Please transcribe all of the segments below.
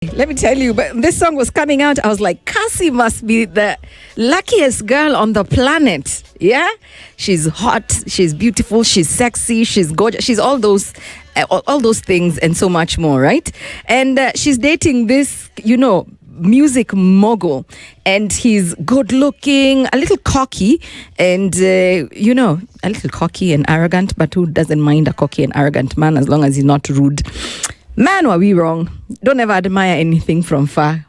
Let me tell you, but this song was coming out. I was like, Cassie must be the luckiest girl on the planet. Yeah, she's hot, she's beautiful, she's sexy, she's gorgeous, she's all those things and so much more, right? And she's dating this, music mogul, and he's good looking, a little cocky, and a little cocky and arrogant. But who doesn't mind a cocky and arrogant man as long as he's not rude? Man, were we wrong? Don't ever admire anything from far.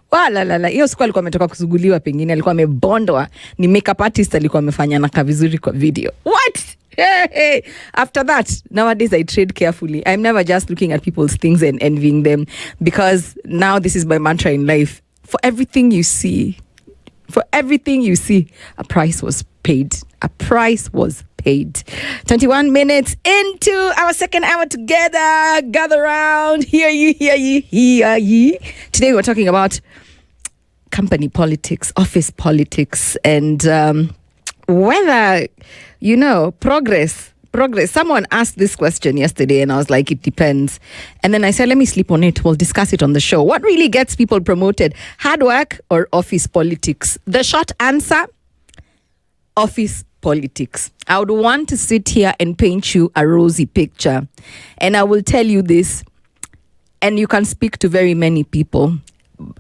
Hiyo siku alikuwa ametoka kusuguliwa, pengine alikuwa amebondwa, ni makeup artist alikuwa amefanya na vizuri kwa video. What? Hey. After that, nowadays I trade carefully. I'm never just looking at people's things and envying them, because now this is my mantra in life. For everything you see, a price was paid. A price was paid. 21 minutes into our second hour together. Gather round. Hear ye. Today we're talking about company politics, office politics, and whether, progress. Someone asked this question yesterday and I was like, it depends. And then I said, let me sleep on it. We'll discuss it on the show. What really gets people promoted? Hard work or office politics? The short answer, office politics. I would want to sit here and paint you a rosy picture. And I will tell you this, and you can speak to very many people.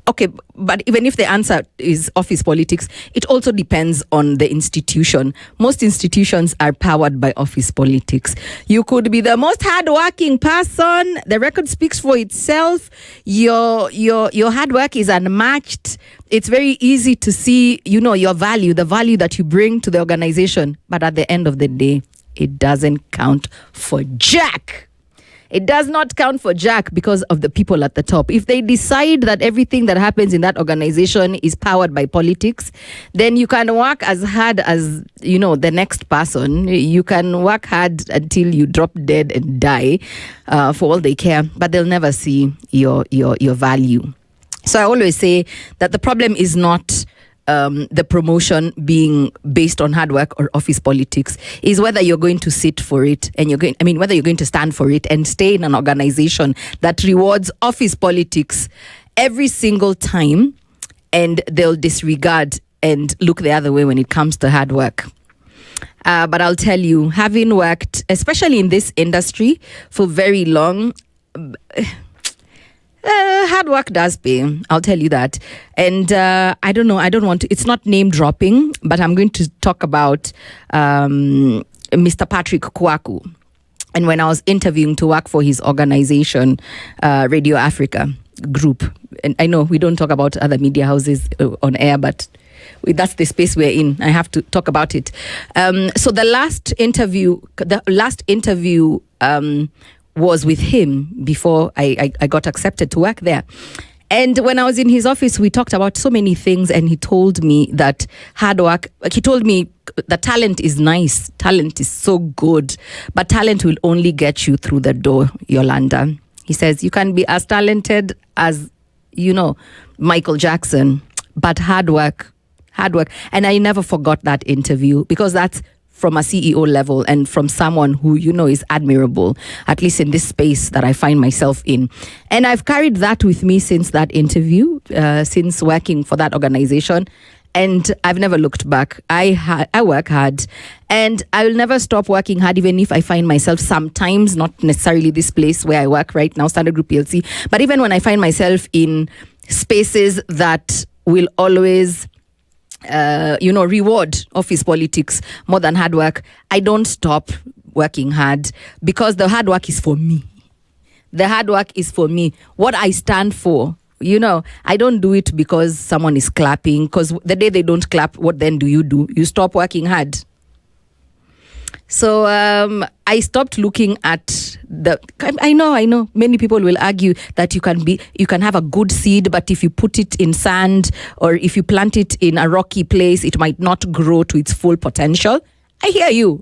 Okay, but even if the answer is office politics, it also depends on the institution. Most institutions are powered by office politics. You could be the most hardworking person. The record speaks for itself. Your hard work is unmatched. It's very easy to see, your value, the value that you bring to the organization. But at the end of the day, it doesn't count for jack. It does not count for jack because of the people at the top. If they decide that everything that happens in that organization is powered by politics, then you can work as hard as, the next person. You can work hard until you drop dead and die, for all they care, but they'll never see your value. So I always say that the problem is not the promotion being based on hard work or office politics, is whether you're going to sit for it and whether you're going to stand for it and stay in an organization that rewards office politics every single time, and they'll disregard and look the other way when it comes to hard work. But I'll tell you, having worked, especially in this industry, for very long, hard work does pay. I'll tell you that. And I don't want to, it's not name dropping, but I'm going to talk about Mr. Patrick Kwaku. And when I was interviewing to work for his organization, Radio Africa Group, and I know we don't talk about other media houses on air, but that's the space we're in. I have to talk about it. So the last interview was with him before I got accepted to work there. And when I was in his office, we talked about so many things, and he told me that hard work, he told me that talent is nice, talent is so good, but talent will only get you through the door, Yolanda. He says, you can be as talented as, Michael Jackson, but hard work. And I never forgot that interview, because that's from a CEO level and from someone who, is admirable, at least in this space that I find myself in. And I've carried that with me since that interview, since working for that organization. And I've never looked back. I work hard, and I will never stop working hard, even if I find myself sometimes, not necessarily this place where I work right now, Standard Group PLC, but even when I find myself in spaces that will always reward office politics more than hard work, I don't stop working hard, because the hard work is for me. The hard work is for me. What I stand for, I don't do it because someone is clapping, because the day they don't clap, what then do? You stop working hard. So I stopped looking at I know many people will argue that you can have a good seed, but if you put it in sand or if you plant it in a rocky place, it might not grow to its full potential. I hear you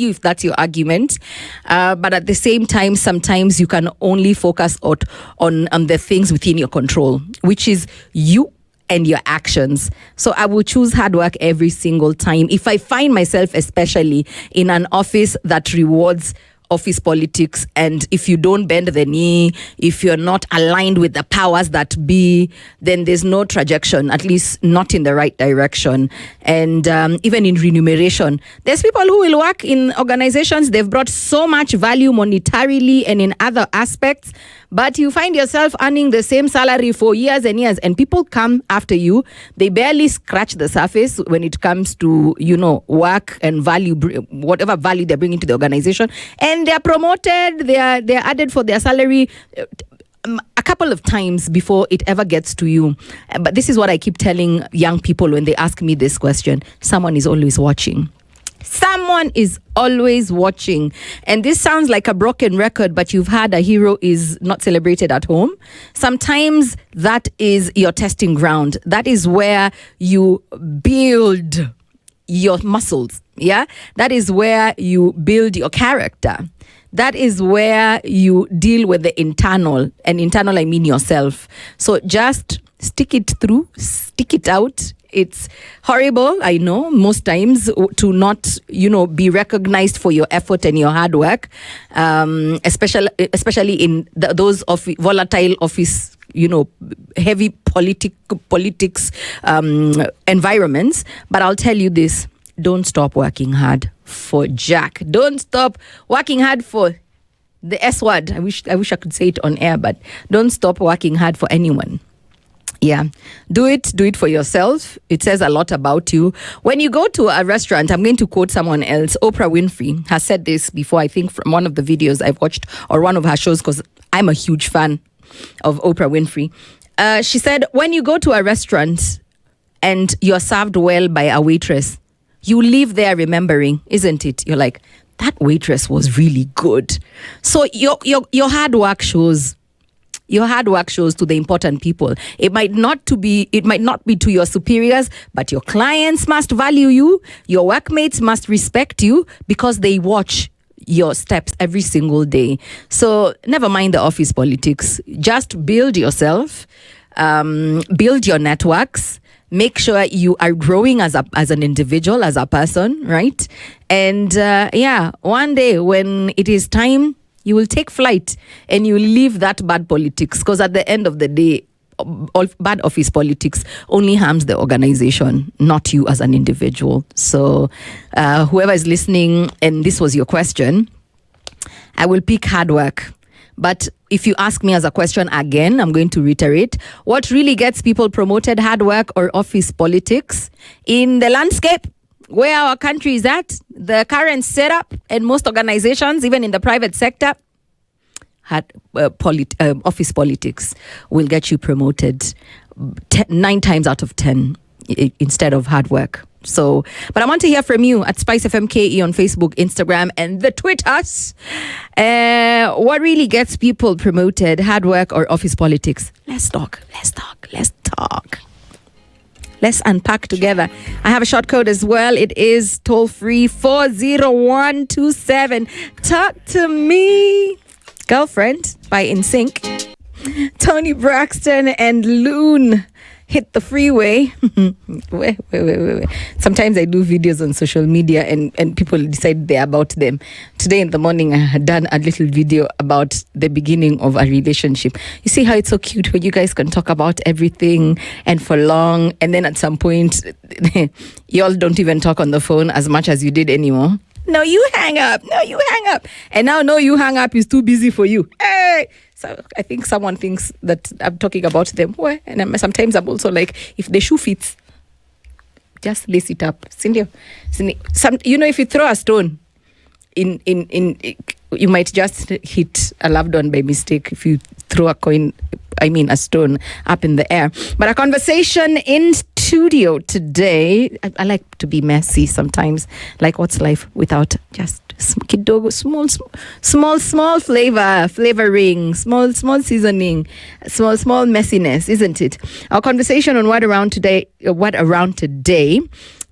if that's your argument. But at the same time, sometimes you can only focus on the things within your control, which is you and your actions. So I will choose hard work every single time. If I find myself, especially in an office that rewards office politics, and if you don't bend the knee, if you're not aligned with the powers that be, then there's no trajectory, at least not in the right direction. And even in remuneration, there's people who will work in organizations, they've brought so much value monetarily and in other aspects, but you find yourself earning the same salary for years and years, and people come after you. They barely scratch the surface when it comes to, work and value, whatever value they're bringing to the organization, and they're promoted, they're added for their salary a couple of times before it ever gets to you. But this is what I keep telling young people when they ask me this question: someone is always watching. Someone is always watching. And this sounds like a broken record, but you've had a hero is not celebrated at home. Sometimes that is your testing ground. That is where you build your muscles. Yeah. That is where you build your character. That is where you deal with the internal. And internal, I mean yourself. So just stick it through, stick it out. It's horrible, I know, most times to not, be recognized for your effort and your hard work, especially in those of volatile office, heavy politics environments. But I'll tell you this: don't stop working hard for Jack. Don't stop working hard for the S word. I wish I could say it on air, but don't stop working hard for anyone. Yeah, do it for yourself. It says a lot about you. When you go to a restaurant, I'm going to quote someone else. Oprah Winfrey has said this before, I think from one of the videos I've watched or one of her shows, because I'm a huge fan of Oprah Winfrey. She said, when you go to a restaurant and you're served well by a waitress, you leave there remembering, isn't it? You're like, that waitress was really good. So your hard work shows. Your hard work shows to the important people. It might not be to your superiors, but your clients must value you. Your workmates must respect you because they watch your steps every single day. So never mind the office politics. Just build yourself, build your networks. Make sure you are growing as an individual, as a person, right? And one day when it is time, you will take flight and you leave that bad politics, because at the end of the day, all bad office politics only harms the organization, not you as an individual. So whoever is listening and this was your question, I will pick hard work. But if you ask me as a question again, I'm going to reiterate: what really gets people promoted, hard work or office politics? In the landscape where our country is at, the current setup, and most organizations, even in the private sector, office politics will get you promoted 9 times out of 10 instead of hard work. So, but I want to hear from you at SpiceFM KE on Facebook, Instagram, and the Twitters. What really gets people promoted, hard work or office politics? Let's talk. Let's unpack together. I have a short code as well. It is toll-free 40127. Talk to me. Girlfriend by NSYNC. Tony Braxton and Loon hit the freeway. Wait. Sometimes I do videos on social media and people decide they're about them. Today in the morning, I had done a little video about the beginning of a relationship. You see how it's so cute when you guys can talk about everything and for long. And then at some point, y'all don't even talk on the phone as much as you did anymore. No, you hang up. And now, no, you hang up is too busy for you. Hey! So I think someone thinks that I'm talking about them. And sometimes I'm also like, if the shoe fits, just lace it up. Cindy, if you throw a stone, in you might just hit a loved one by mistake if you throw a stone up in the air. But a conversation in studio today. I like to be messy sometimes. Like, what's life without just kidogo, small flavoring, small seasoning, small messiness, isn't it? Our conversation on what around today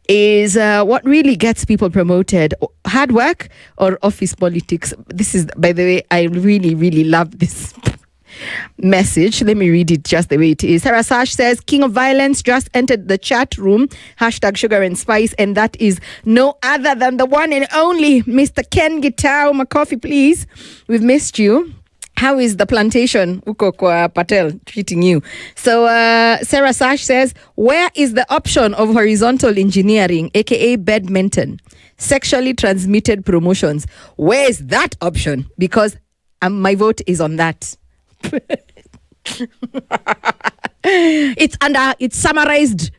is what really gets people promoted, hard work or office politics. This is, by the way, I really love this message. Let me read it just the way it is. Sarah Sash says, King of Violence just entered the chat room. Hashtag Sugar and Spice. And that is no other than the one and only Mr. Ken Gitao. My coffee, please. We've missed you. How is the plantation, Uko kwa Patel, treating you? So Sarah Sash says, where is the option of horizontal engineering, aka badminton, sexually transmitted promotions? Where is that option? Because my vote is on that. It's summarized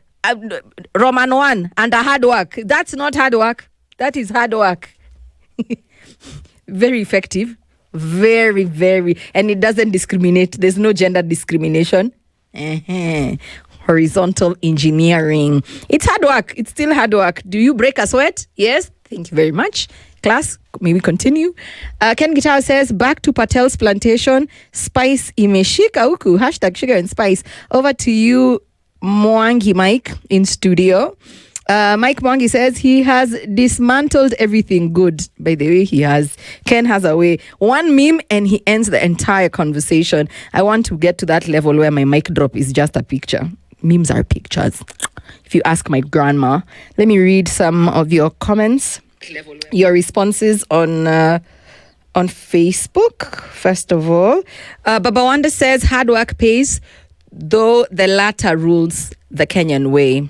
Roman 1 under hard work. That's not hard work. That is hard work. Very effective. Very, very. And it doesn't discriminate. There's no gender discrimination. Horizontal engineering. It's hard work. It's still hard work. Do you break a sweat? Yes. Thank you very much. Class, may we continue? Ken Guitar says, back to Patel's plantation. Spice imeshika uku. Hashtag Sugar and Spice. Over to you, Mwangi Mike in studio. Mike Mwangi says he has dismantled everything good. By the way, he has. Ken has a way. One meme and he ends the entire conversation. I want to get to that level where my mic drop is just a picture. Memes are pictures. If you ask my grandma. Let me read some of your comments. Your responses on Facebook. First of all, Baba Wanda says hard work pays, though the latter rules the Kenyan way.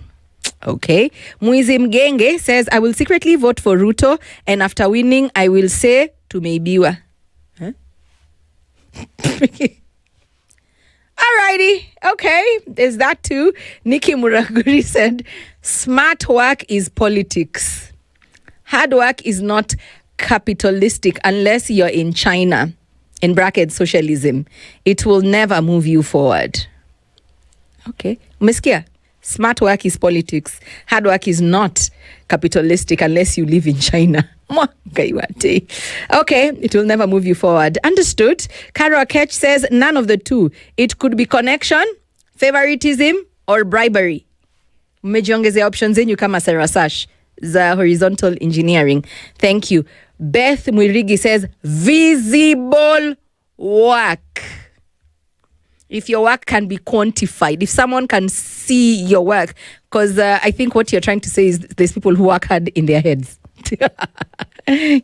Okay. Mwizi Mgenge says, I will secretly vote for Ruto, and after winning, I will say tumeibiwa. Huh? Alrighty. Okay. There's that too. Nikki Muraguri said, smart work is politics. Hard work is not capitalistic unless you're in China, in brackets, socialism. It will never move you forward. Okay. Umesikia? Smart work is politics. Hard work is not capitalistic unless you live in China. Okay, it will never move you forward. Understood. Karo Akech says none of the two. It could be connection, favoritism, or bribery. Mmejiongezea options zenyu kama Sarah Sash za horizontal engineering. Thank you. Beth Mwirigi says visible work. If your work can be quantified, if someone can see your work, because I think what you're trying to say is there's people who work hard in their heads.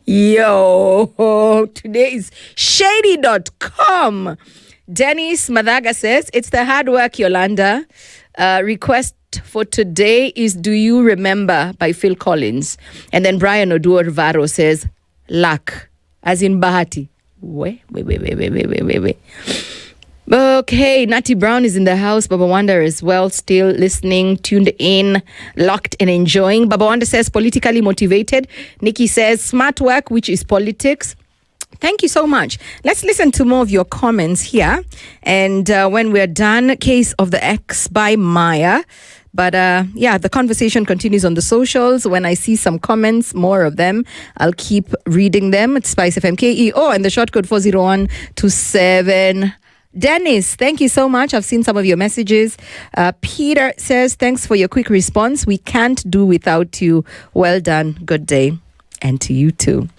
Yo, today is shady.com. Dennis Madaga says, it's the hard work, Yolanda. Request for today is Do You Remember by Phil Collins. And then Brian Oduor-Varo says, luck, as in Bahati. Wait. Okay, Natty Brown is in the house. Baba Wanda as well, still listening, tuned in, locked and enjoying. Baba Wanda says politically motivated. Nikki says smart work, which is politics. Thank you so much. Let's listen to more of your comments here. And when we're done, Case of the X by Maya. But the conversation continues on the socials. When I see some comments, more of them, I'll keep reading them. It's SpiceFM KEO and the short code 40127. Dennis, thank you so much. I've seen some of your messages. Peter says, thanks for your quick response. We can't do without you. Well done. Good day. And to you too.